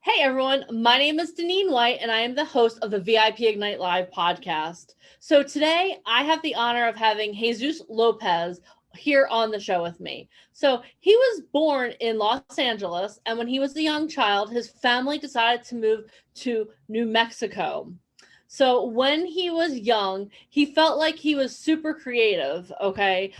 Hey everyone, my name is Deneen White and I am the host of the VIP Ignite Live podcast. So today I have the honor of having Jesus Lopez here on the show with me. So he was born in Los Angeles, and when he was a young child, his family decided to move to New Mexico. So when he was young, he felt like he was super creative, okay?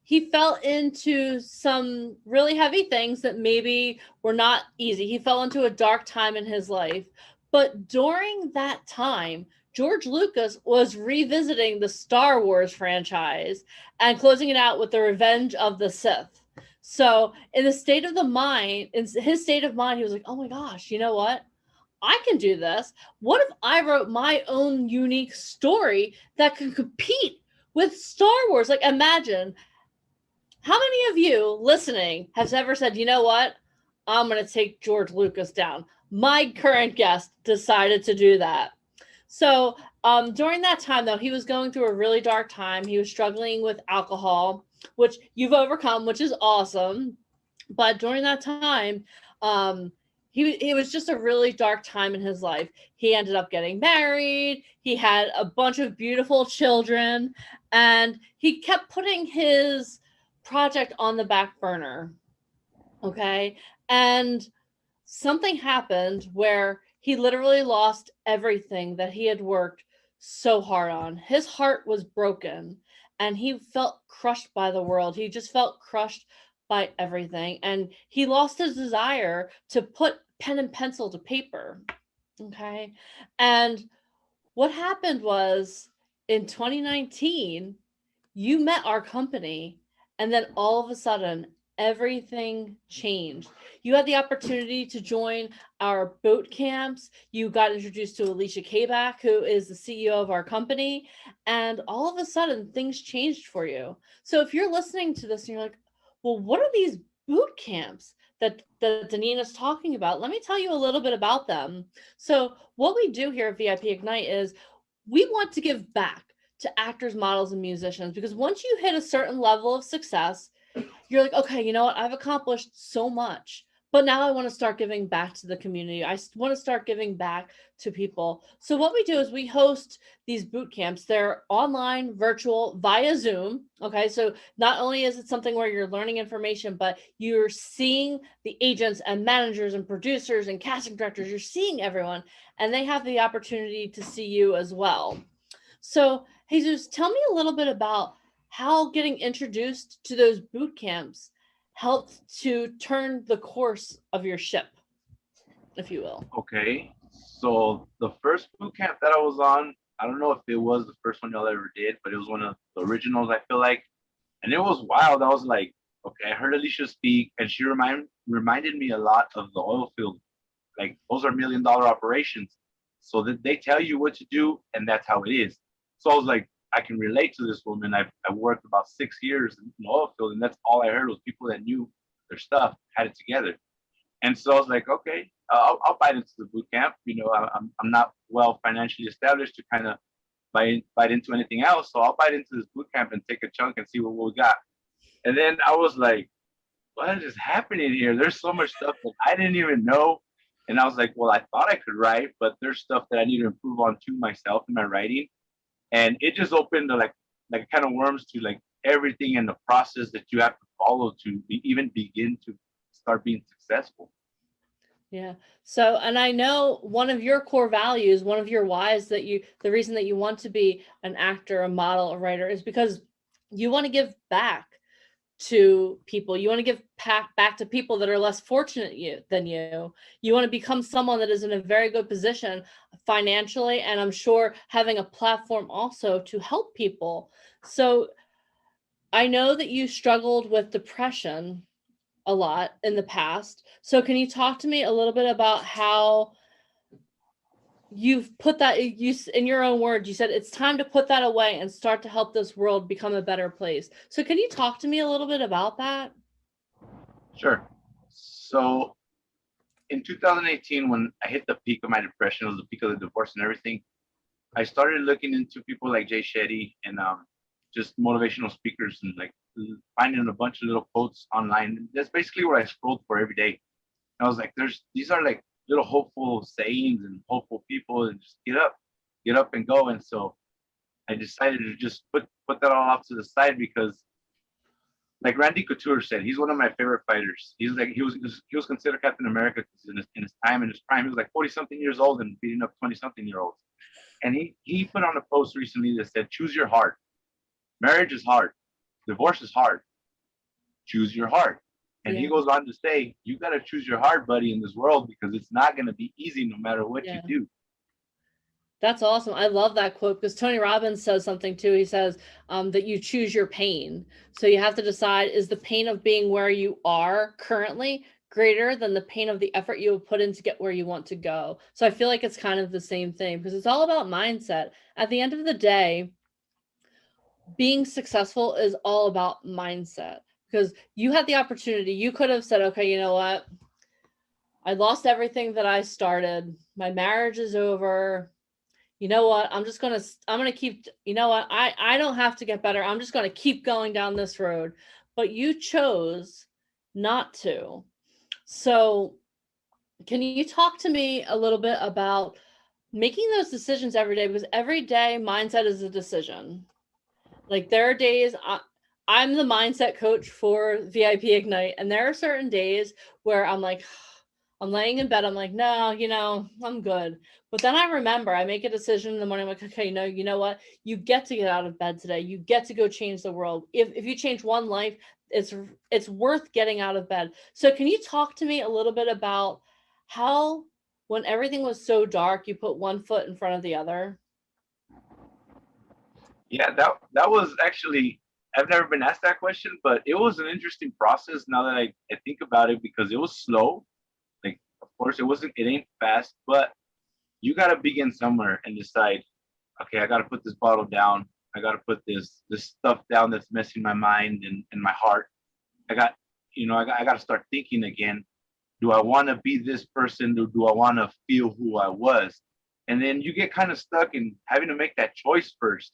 He fell into some really heavy things that maybe were not easy. He fell into a dark time in his life. But during that time, George Lucas was revisiting the Star Wars franchise and closing it out with The Revenge of the Sith. So, in his state of mind, he was like, oh my gosh, you know what? I can do this. What if I wrote my own unique story that could compete with Star Wars? Like, imagine how many of you listening has ever said, you know what? I'm going to take George Lucas down. My current guest decided to do that. So during that time, though, he was going through a really dark time. He was struggling with alcohol, which you've overcome, which is awesome. But during that time, it was just a really dark time in his life. He ended up getting married. He had a bunch of beautiful children, and he kept putting his project on the back burner. Okay. And something happened where he literally lost everything that he had worked so hard on. His heart was broken and he felt crushed by the world. He just felt crushed by everything. And he lost his desire to put pen and pencil to paper. Okay. And what happened was in 2019, you met our company, and then all of a sudden everything changed. You had the opportunity to join our boot camps. You got introduced to Alicia Kabak, who is the CEO of our company, and all of a sudden things changed for you. So if you're listening to this and you're like, well, what are these boot camps that Deneen is talking about? Let me tell you a little bit about them. So what we do here at VIP Ignite is we want to give back to actors, models, and musicians, because once you hit a certain level of success, you're like, okay, you know what? I've accomplished so much, but now I want to start giving back to the community. I want to start giving back to people. So what we do is we host these boot camps. They're online, virtual, via Zoom. Okay, so not only is it something where you're learning information, but you're seeing the agents and managers and producers and casting directors. You're seeing everyone, and they have the opportunity to see you as well. So, Jesus, tell me a little bit about how getting introduced to those boot camps helped to turn the course of your ship, if you will. Okay. So the first boot camp that I was on, I don't know if it was the first one y'all ever did, but it was one of the originals, I feel like. And it was wild. I was like, okay, I heard Alicia speak, and she reminded me a lot of the oil field. Like, those are $1 million operations. So that they tell you what to do, and that's how it is. So I was like, I can relate to this woman. I worked about 6 years in the oil field, and that's all I heard was people that knew their stuff, had it together. And so I was like, okay, I'll bite into the boot camp. I'm not well financially established to kind of bite into anything else. So I'll bite into this boot camp and take a chunk and see what we got. And then I was like, what is happening here? There's so much stuff that I didn't even know. And I was like, well, I thought I could write, but there's stuff that I need to improve on to myself in my writing. And it just opened the like kind of worms to like everything in the process that you have to follow to even begin to start being successful. Yeah. So, and I know one of your core values, one of your whys the reason that you want to be an actor, a model, a writer is because you want to give back to people. You want to give back to people that are less fortunate than you. You want to become someone that is in a very good position financially, and I'm sure having a platform also to help people. So I know that you struggled with depression a lot in the past. So can you talk to me a little bit about how you've put that, you in your own words, you said it's time to put that away and start to help this world become a better place. So can you talk to me a little bit about that? Sure. So in 2018, when I hit the peak of my depression, it was the peak of the divorce and everything. I started looking into people like Jay Shetty and just motivational speakers and like finding a bunch of little quotes online. That's basically what I scrolled for every day. And I was like, these are like little hopeful sayings and hopeful people, and just get up and go. And so I decided to just put that all off to the side because, like Randy Couture said, he's one of my favorite fighters. He's like he was considered Captain America because in his time, in his prime, he was like 40 something years old and beating up 20 something year olds. And he put on a post recently that said, "Choose your heart. Marriage is hard. Divorce is hard. Choose your heart." And he goes on to say, "You got to choose your heart, buddy, in this world because it's not going to be easy no matter what you do." That's awesome. I love that quote because Tony Robbins says something too. He says that you choose your pain. So you have to decide, is the pain of being where you are currently greater than the pain of the effort you have put in to get where you want to go? So I feel like it's kind of the same thing because it's all about mindset. At the end of the day, being successful is all about mindset because you had the opportunity. You could have said, okay, you know what? I lost everything that I started. My marriage is over. You know what? I'm going to keep, you know what? I don't have to get better. I'm just going to keep going down this road. But you chose not to. So can you talk to me a little bit about making those decisions every day? Because every day mindset is a decision. Like there are days I'm the mindset coach for VIP Ignite. And there are certain days where I'm like, I'm laying in bed. I'm like, no, you know, I'm good. But then I remember I make a decision in the morning. I'm like, okay, you know what? You get to get out of bed today. You get to go change the world. If you change one life, it's worth getting out of bed. So can you talk to me a little bit about how, when everything was so dark, you put one foot in front of the other? Yeah, that was actually, I've never been asked that question, but it was an interesting process now that I think about it because it was slow. Like, of course, it ain't fast, but you got to begin somewhere and decide, okay, I got to put this bottle down. I got to put this stuff down that's messing my mind and my heart. I got, I got to start thinking again. Do I want to be this person or do I want to feel who I was? And then you get kind of stuck in having to make that choice first.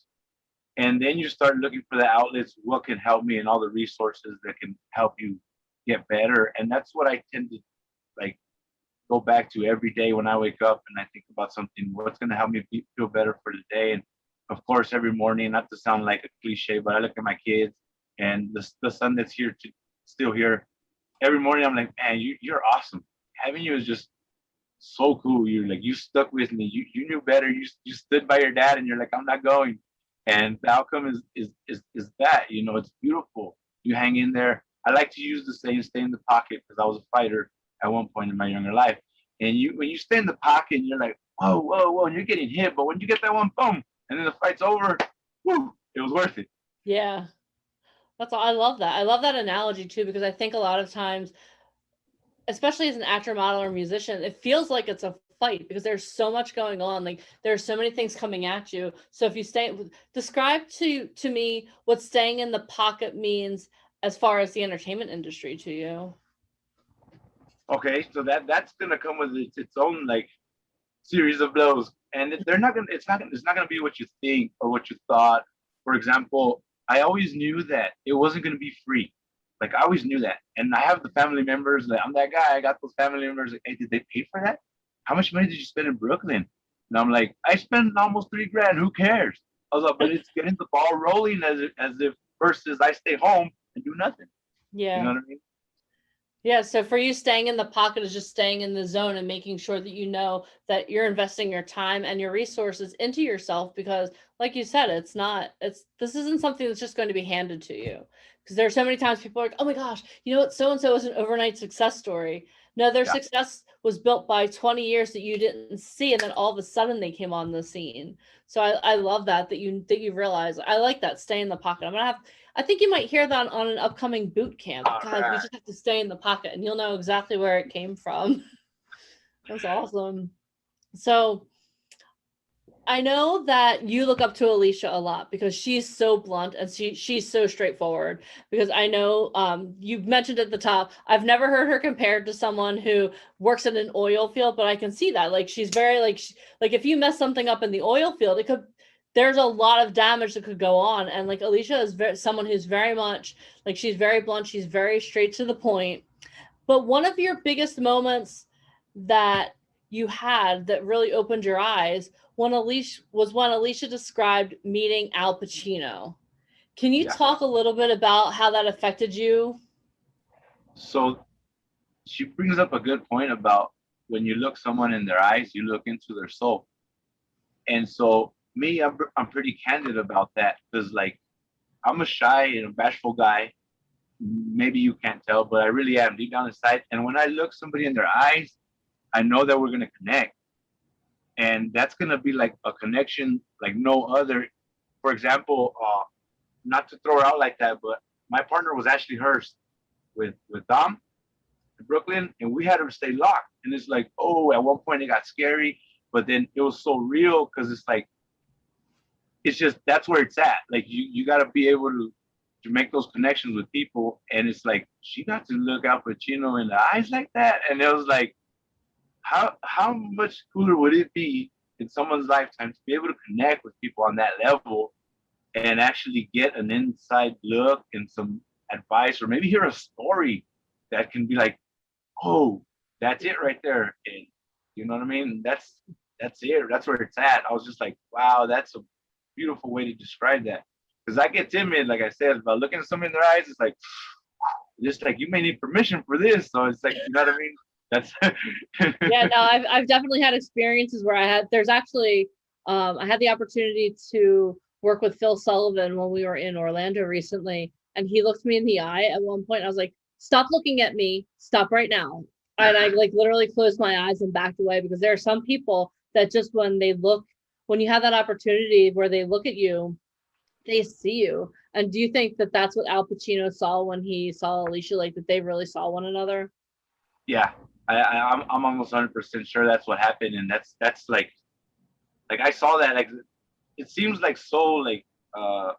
And then you start looking for the outlets, what can help me and all the resources that can help you get better. And that's what I tend to like go back to every day when I wake up and I think about something, what's going to help me feel better for the day. And of course, every morning, not to sound like a cliche, but I look at my kids and the son that's here still here. Every morning, I'm like, man, you're awesome. Having you is just so cool. You're like, you stuck with me. You knew better. You stood by your dad and you're like, I'm not going. And the outcome is that, it's beautiful. You hang in there. I like to use the saying, stay in the pocket, because I was a fighter at one point in my younger life. And when you stay in the pocket, you're like, whoa, whoa, whoa, and you're getting hit. But when you get that one, boom, and then the fight's over, whoo, it was worth it. Yeah. That's all. I love that. I love that analogy too, because I think a lot of times, especially as an actor, model, or musician, it feels like it's a fight because there's so much going on. Like there's so many things coming at you. So if you describe to me what staying in the pocket means as far as the entertainment industry to you. Okay, so that's gonna come with its own like series of blows, and it's not gonna be what you think or what you thought. For example, I always knew that it wasn't gonna be free. Like I always knew that, and I have the family members. Like I'm that guy. I got those family members. Like, hey, did they pay for that? How much money did you spend in Brooklyn? And I'm like, I spent almost $3,000. Who cares? I was like, but it's getting the ball rolling as if versus I stay home and do nothing. Yeah. You know what I mean? Yeah, so for you, staying in the pocket is just staying in the zone and making sure that you know that you're investing your time and your resources into yourself because, like you said, this isn't something that's just going to be handed to you. Because there's so many times people are like, oh my gosh, you know what, so-and-so is an overnight success story. No, their success was built by 20 years that you didn't see, and then all of a sudden they came on the scene. So I love that you realize. I like that, stay in the pocket. I think you might hear that on an upcoming boot camp. God, you just have to stay in the pocket and you'll know exactly where it came from. That's awesome. So I know that you look up to Alicia a lot because she's so blunt and she's so straightforward. Because I know you mentioned at the top, I've never heard her compared to someone who works in an oil field, but I can see that. Like she's very like if you mess something up in the oil field, there's a lot of damage that could go on. And like Alicia is someone who's very much like, she's very blunt. She's very straight to the point. But one of your biggest moments that you had that really opened your eyes when Alicia described meeting Al Pacino. Can you Yeah. talk a little bit about how that affected you? So she brings up a good point about when you look someone in their eyes, you look into their soul. And so me, I'm pretty candid about that because like I'm a shy and a bashful guy. Maybe you can't tell, but I really am deep down inside. And when I look somebody in their eyes, I know that we're gonna connect, and that's gonna be like a connection like no other. For example, not to throw her out like that, but my partner was Ashley Hurst with Dom in Brooklyn, and we had to stay locked. And it's like, oh, at one point it got scary, but then it was so real because it's like it's just that's where it's at. Like you got to be able to make those connections with people, and it's like she got to look Al Pacino in the eyes like that, and it was like how much cooler would it be in someone's lifetime to be able to connect with people on that level and actually get an inside look and some advice or maybe hear a story that can be like, oh, that's it right there. And you know what I mean? That's it. That's where it's at. I was just like, wow, that's a beautiful way to describe that. Because I get timid, like I said, about looking at someone in their eyes. It's like, just like you may need permission for this. So it's like, you know what I mean? That's Yeah, no, I've definitely had experiences where there's actually I had the opportunity to work with Phil Sullivan when we were in Orlando recently, and he looked me in the eye at one point. I was like, stop looking at me, stop right now. And I like literally closed my eyes and backed away because there are some people that just when you have that opportunity where they look at you, they see you. And do you think that that's what Al Pacino saw when he saw Alicia, like that they really saw one another? yeah. I'm almost 100% sure that's what happened, and that's like I saw that like it seems like so like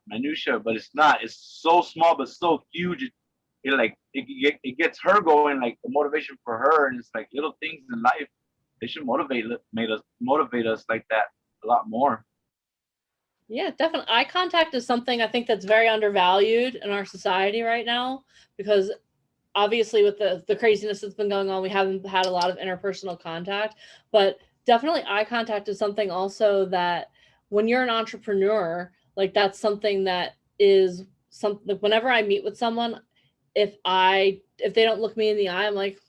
minutia, but it's not. It's so small but so huge. It gets her going, like the motivation for her, and it's like little things in life. They should motivate us like that a lot more. Yeah, definitely. Eye contact is something I think that's very undervalued in our society right now because obviously with the craziness that's been going on, we haven't had a lot of interpersonal contact, but definitely eye contact is something also that when you're an entrepreneur, like that's something that is something like whenever I meet with someone, if they don't look me in the eye, I'm like,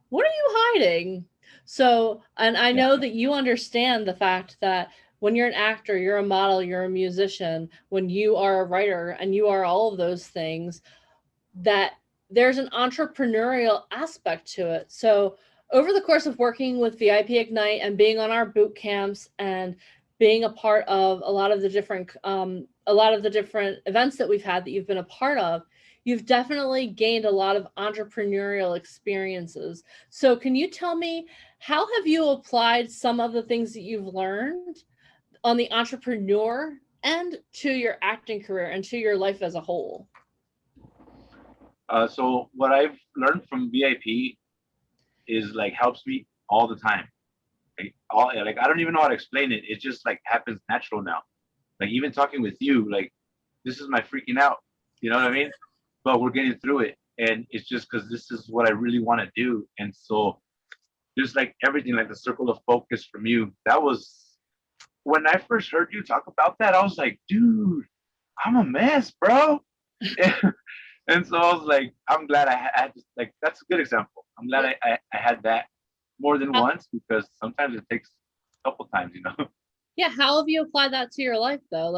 what are you hiding? So, and I Yeah. know that you understand the fact that when you're an actor, you're a model, you're a musician, when you are a writer and you are all of those things, that there's an entrepreneurial aspect to it. So, over the course of working with VIP Ignite and being on our boot camps and being a part of a lot of the different events that we've had that you've been a part of, you've definitely gained a lot of entrepreneurial experiences. So, can you tell me how have you applied some of the things that you've learned on the entrepreneur end to your acting career and to your life as a whole? So what I've learned from VIP is like helps me all the time. Like I don't even know how to explain it. It just like happens natural now. Like even talking with you, like this is my freaking out. You know what I mean? But we're getting through it, and it's just because this is what I really want to do. And so just like everything, like the circle of focus from you, that was when I first heard you talk about that. I was like, dude, I'm a mess, bro. And so I was like, I'm glad I had like that's a good example. I'm glad I had that more than once because sometimes it takes a couple times, you know. Yeah, how have you applied that to your life though?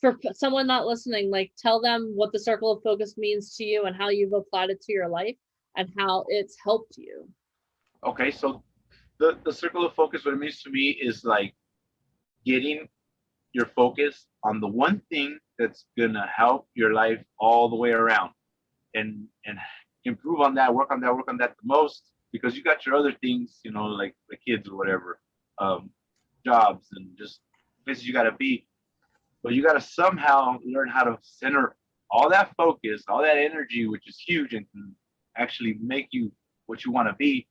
For someone not listening, like tell them what the circle of focus means to you and how you've applied it to your life and how it's helped you. Okay, so the circle of focus, what it means to me is like getting your focus on the one thing that's gonna help your life all the way around, and improve on that, work on that the most because you got your other things, you know, like the kids or whatever, um, jobs and just places you gotta be. But you gotta somehow learn how to center all that focus, all that energy, which is huge and can actually make you what you want to be,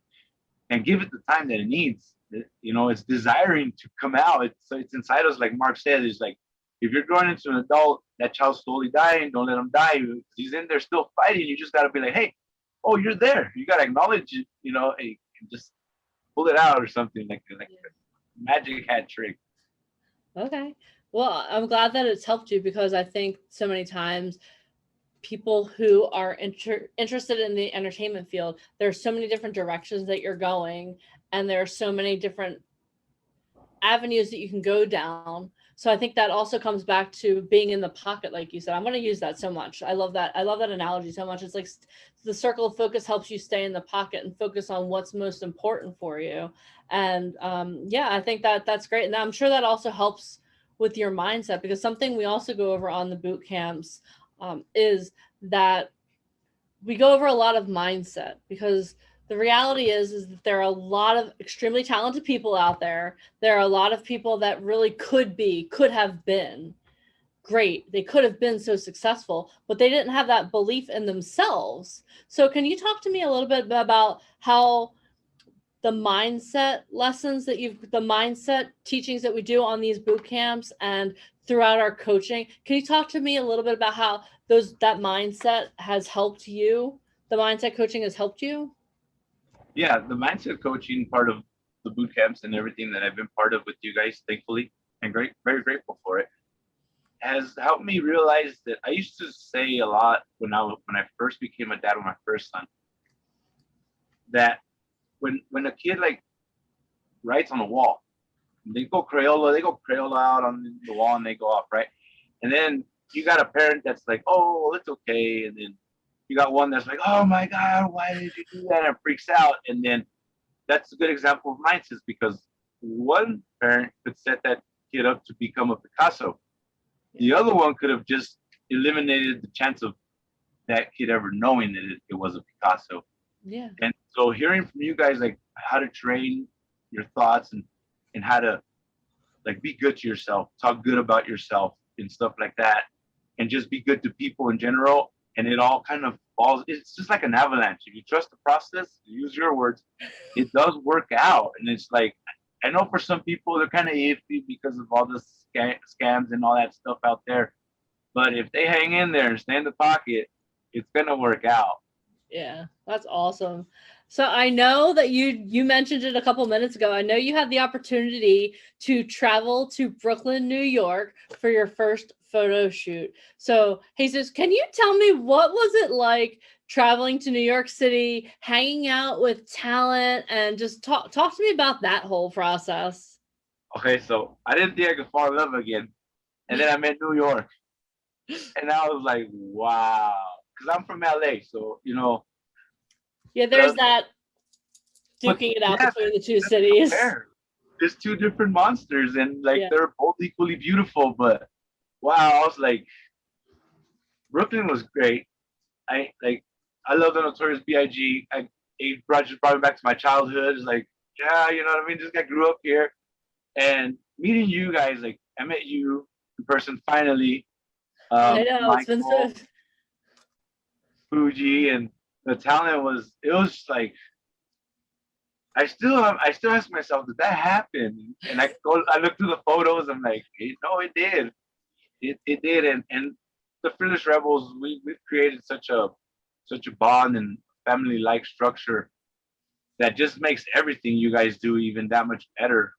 and give it the time that it needs. You know, it's desiring to come out. It's inside us, like Mark said. It's like if you're growing into an adult, that child's slowly dying. Don't let him die. He's in there still fighting. You just got to be like, hey, oh, you're there. You got to acknowledge it. You know, and just pull it out or something like a magic hat trick. Okay. Well, I'm glad that it's helped you, because I think so many times people who are interested in the entertainment field, there's so many different directions that you're going, and there are so many different avenues that you can go down. So I think that also comes back to being in the pocket, like you said. I'm going to use that so much. I love that. I love that analogy so much. It's like the circle of focus helps you stay in the pocket and focus on what's most important for you. And yeah, I think that that's great. And I'm sure that also helps with your mindset, because something we also go over on the boot camps is that we go over a lot of mindset, because the reality is that there are a lot of extremely talented people out there. There are a lot of people that really could have been great. They could have been so successful, but they didn't have that belief in themselves. So can you talk to me a little bit about how the mindset lessons that the mindset teachings that we do on these boot camps and throughout our coaching, can you talk to me a little bit about how that mindset has helped you? The mindset coaching has helped you? Yeah, the mindset coaching part of the boot camps and everything that I've been part of with you guys, thankfully, and very grateful for it, has helped me realize that I used to say a lot when I first became a dad with my first son, that when a kid like writes on a wall, they go Crayola out on the wall and they go off, right? And then you got a parent that's like, oh, well, it's okay. And then you got one that's like, oh my God, why did you do that? And freaks out. And then that's a good example of mindsets, because one parent could set that kid up to become a Picasso. The other one could have just eliminated the chance of that kid ever knowing that it was a Picasso. Yeah. And so hearing from you guys, like how to train your thoughts and how to like be good to yourself, talk good about yourself and stuff like that, and just be good to people in general. And it all kind of falls. It's just like an avalanche. If you trust the process, use your words, it does work out. And it's like, I know for some people they're kind of iffy because of all the scams and all that stuff out there. But if they hang in there and stay in the pocket, it's gonna work out. Yeah, that's awesome. So I know that you mentioned it a couple minutes ago. I know you had the opportunity to travel to Brooklyn, New York for your first photo shoot. So, Jesus, can you tell me what was it like traveling to New York City, hanging out with talent, and just talk to me about that whole process? Okay, so I didn't think I could fall in love again. And then I met New York. And I was like, wow. Because I'm from LA. So, Yeah, there's that duking it out between the two cities. There's two different monsters, and like Yeah. they're both equally beautiful. But wow, I was like, Brooklyn was great. I love the Notorious B.I.G. It just brought me back to my childhood. It's like, yeah, you know what I mean? This guy grew up here. And meeting you guys, like I met you in person finally. I know, Michael, it's been so. Fuji, and the talent was like, I still ask myself, did that happen? And I look through the photos, I'm like, no, it did. It did. And the Fearless Rebels, we've created such a bond and family like structure that just makes everything you guys do even that much better.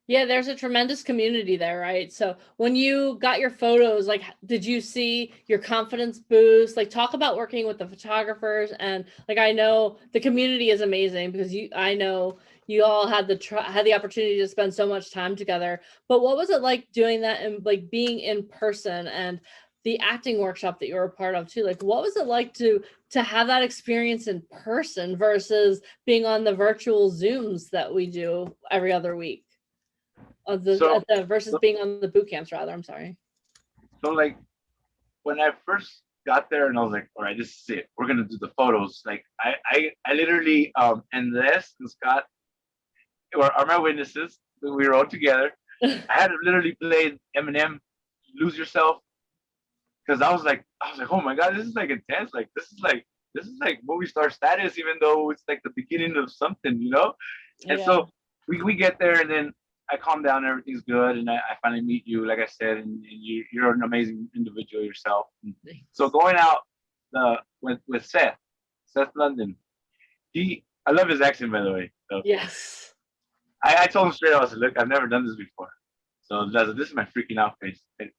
Yeah, there's a tremendous community there, right? So when you got your photos, like, did you see your confidence boost? Like, talk about working with the photographers, and like, I know the community is amazing, because I know you all had the opportunity to spend so much time together. But what was it like doing that and like being in person, and the acting workshop that you were a part of too? Like, what was it like to have that experience in person versus being on the virtual Zooms that we do every other week? Versus being on the boot camps, rather. I'm sorry. So like when I first got there and I was like, all right, this is it. We're gonna do the photos. Like I literally and Les and Scott are my witnesses. We were all together. I had to literally play Eminem, Lose Yourself, because I was like, oh my God, this is like intense. Like this is like movie star status, even though it's like the beginning of something, And so we get there, and then I calm down, everything's good, and I finally meet you, like I said, and you're an amazing individual yourself. So going out with Seth London, I love his accent, by the way. So Yes. I told him straight, I was like, look, I've never done this before. So this is my freaking out face. And,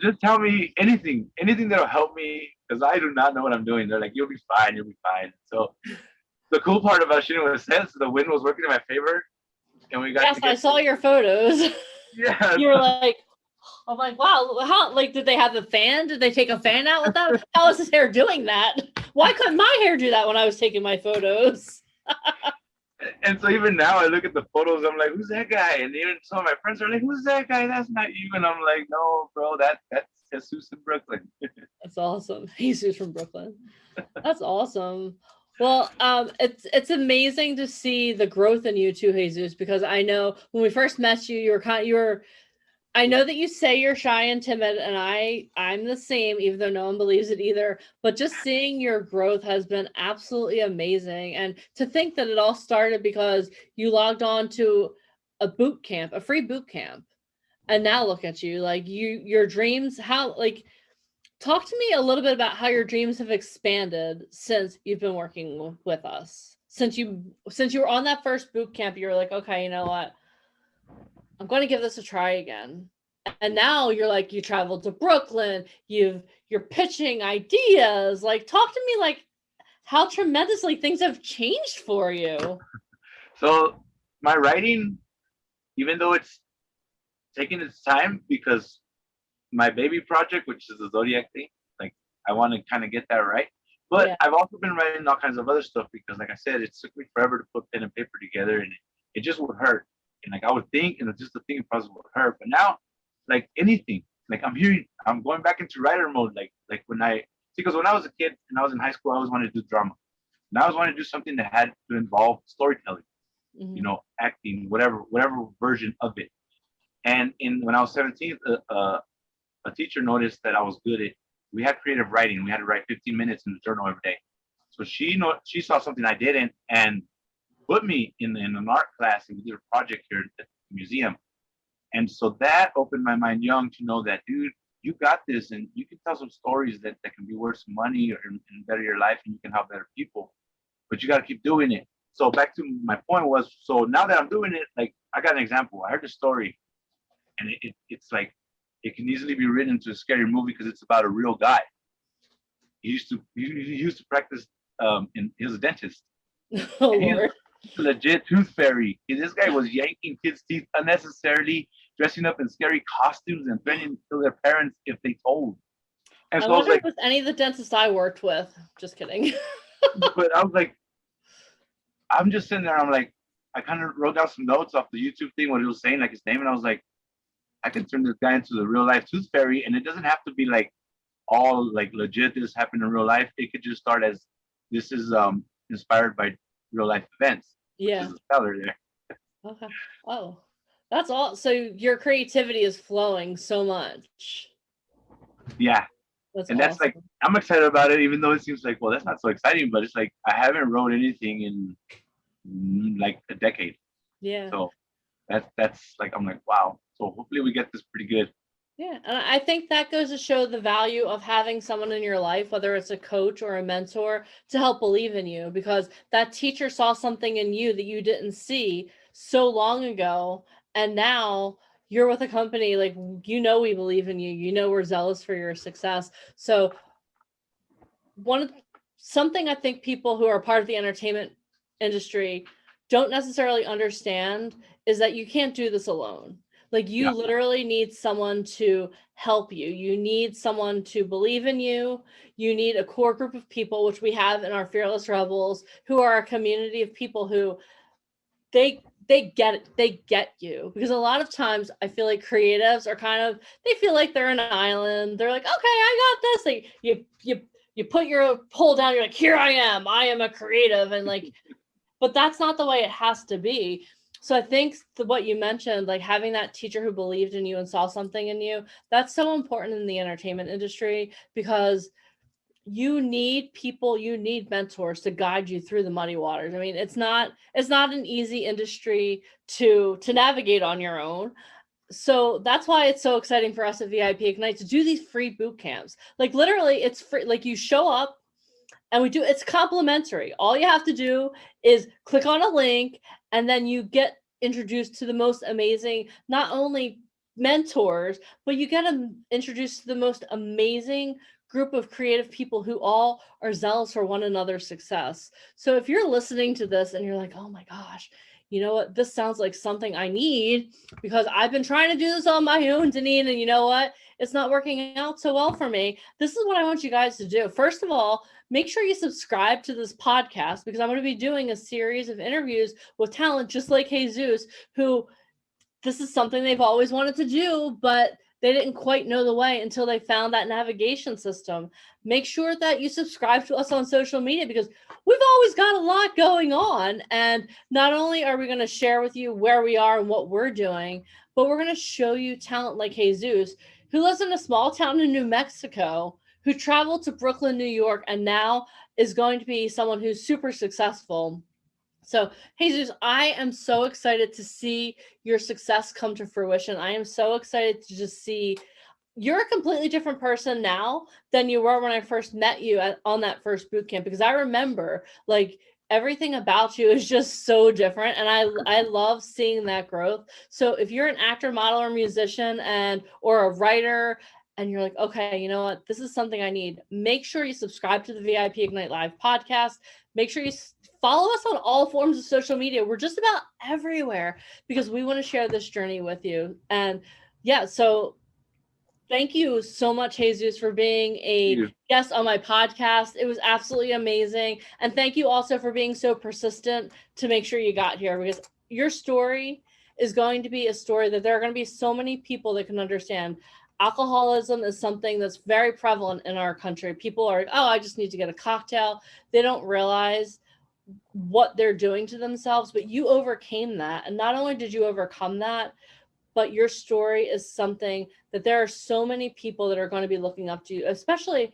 just tell me anything that'll help me, because I do not know what I'm doing. They're like, you'll be fine, you'll be fine. So the cool part about shooting with Sense, the wind was working in my favor, and we got yes, I saw your photos. Yeah. You were like, I'm like, wow, how, like, did they have a fan? Did they take a fan out with that? How is his hair doing that? Why couldn't my hair do that when I was taking my photos? And so even now I look at the photos, I'm like, who's that guy? And even some of my friends are like, who's that guy? That's not you. And I'm like, no, bro, that's Jesus in Brooklyn. That's awesome. Jesus from Brooklyn. That's awesome. Well, it's amazing to see the growth in you too, Jesus, because I know when we first met you, I know that you say you're shy and timid, and I'm the same, even though no one believes it either. But just seeing your growth has been absolutely amazing. And to think that it all started because you logged on to a boot camp, a free boot camp. And now look at you, like your dreams, talk to me a little bit about how your dreams have expanded since you've been working with us. Since you were on that first boot camp, you were like, okay, you know what? I'm going to give this a try again. And now you're like, you traveled to Brooklyn, you're pitching ideas. Like, talk to me like how tremendously things have changed for you. So my writing, even though it's taking its time, because my baby project, which is the Zodiac thing, like I want to kind of get that right. But I've also been writing all kinds of other stuff because, like I said, it took me forever to put pen and paper together, and it just would hurt. And like I would think, and just the thinking process would hurt. But now, like anything, like I'm going back into writer mode. Like because when I was a kid and I was in high school, I always wanted to do drama. And I always wanted to do something that had to involve storytelling, acting, whatever version of it. And when I was 17, a teacher noticed that I was good at. We had creative writing. We had to write 15 minutes in the journal every day. So she saw something I didn't and put me in an art class, and we did a project here at the museum. And so that opened my mind young to know that, dude, you got this, and you can tell some stories that can be worth some money and better your life, and you can help better people. But you got to keep doing it. So back to my point was, so now that I'm doing it, like I got an example. I heard the story, and it's like it can easily be written into a scary movie because it's about a real guy. He used to practice, and he was a dentist. Oh, Lord. Legit tooth fairy. This guy was yanking kids' teeth unnecessarily, dressing up in scary costumes and threatening to kill their parents if they told. And so I wonder if it was any of the dentists I worked with. Just kidding. But I was like, I'm just sitting there. I'm like, I kind of wrote down some notes off the YouTube thing, what he was saying, like his name, and I was like, I can turn this guy into the real life tooth fairy, and it doesn't have to be like all like legit. This happened in real life. It could just start as this is inspired by real life events. Yeah. Which is a seller there. Okay. Oh, that's all. So your creativity is flowing so much. Yeah. That's like, I'm excited about it, even though it seems like, well, that's not so exciting, but it's like I haven't wrote anything in like a decade. Yeah. So that's like, I'm like, wow. So hopefully we get this pretty good. Yeah. And I think that goes to show the value of having someone in your life, whether it's a coach or a mentor, to help believe in you, because that teacher saw something in you that you didn't see so long ago. And now you're with a company, like, we believe in you, we're zealous for your success. So something I think people who are part of the entertainment industry don't necessarily understand is that you can't do this alone. Like, you literally need someone to help you. You need someone to believe in you. You need a core group of people, which we have in our Fearless Rebels, who are a community of people who they get it. They get you. Because a lot of times I feel like creatives are they feel like they're an island. They're like, okay, I got this. Like, you put your pole down, you're like, here I am a creative. And like, but that's not the way it has to be. So I think what you mentioned, like having that teacher who believed in you and saw something in you, that's so important in the entertainment industry, because you need people, you need mentors to guide you through the muddy waters. I mean, it's not an easy industry to navigate on your own. So that's why it's so exciting for us at VIP Ignite to do these free boot camps. Like, literally, it's free. Like, you show up And it's complimentary. All you have to do is click on a link, and then you get introduced to the most amazing, not only mentors, but you get introduced to the most amazing group of creative people who all are zealous for one another's success. So if you're listening to this and you're like, oh my gosh, you know what, this sounds like something I need, because I've been trying to do this on my own, Deneen, and you know what, it's not working out so well for me. This is what I want you guys to do. First of all, make sure you subscribe to this podcast, because I'm going to be doing a series of interviews with talent just like Jesus, who this is something they've always wanted to do, but they didn't quite know the way until they found that navigation system. Make sure that you subscribe to us on social media, because we've always got a lot going on. And not only are we going to share with you where we are and what we're doing, but we're going to show you talent like Jesus, who lives in a small town in New Mexico, who traveled to Brooklyn, New York, and now is going to be someone who's super successful. So, Jesus, I am so excited to see your success come to fruition. I am so excited to just see you're a completely different person now than you were when I first met you on that first boot camp, because I remember like everything about you is just so different, and I love seeing that growth. So if you're an actor, model, or musician, and or a writer, and you're like, okay, you know what, this is something I need, make sure you subscribe to the VIP Ignite Live podcast. Make sure you follow us on all forms of social media. We're just about everywhere, because we want to share this journey with you. And yeah, so thank you so much, Jesus, for being a guest on my podcast. It was absolutely amazing. And thank you also for being so persistent to make sure you got here, because your story is going to be a story that there are going to be so many people that can understand. Alcoholism is something that's very prevalent in our country. People are, oh, I just need to get a cocktail. They don't realize what they're doing to themselves, but you overcame that. And not only did you overcome that, but your story is something that there are so many people that are going to be looking up to you. Especially,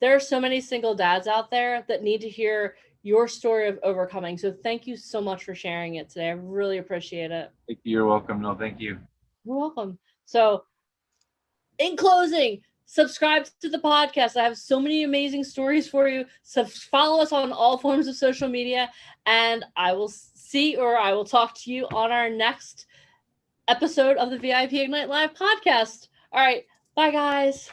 there are so many single dads out there that need to hear your story of overcoming. So thank you so much for sharing it today. I really appreciate it. You're welcome. No, thank you. You're welcome. So in closing, subscribe to the podcast. I have so many amazing stories for you. So follow us on all forms of social media, and I will talk to you on our next episode of the VIP Ignite Live podcast. All right. Bye, guys.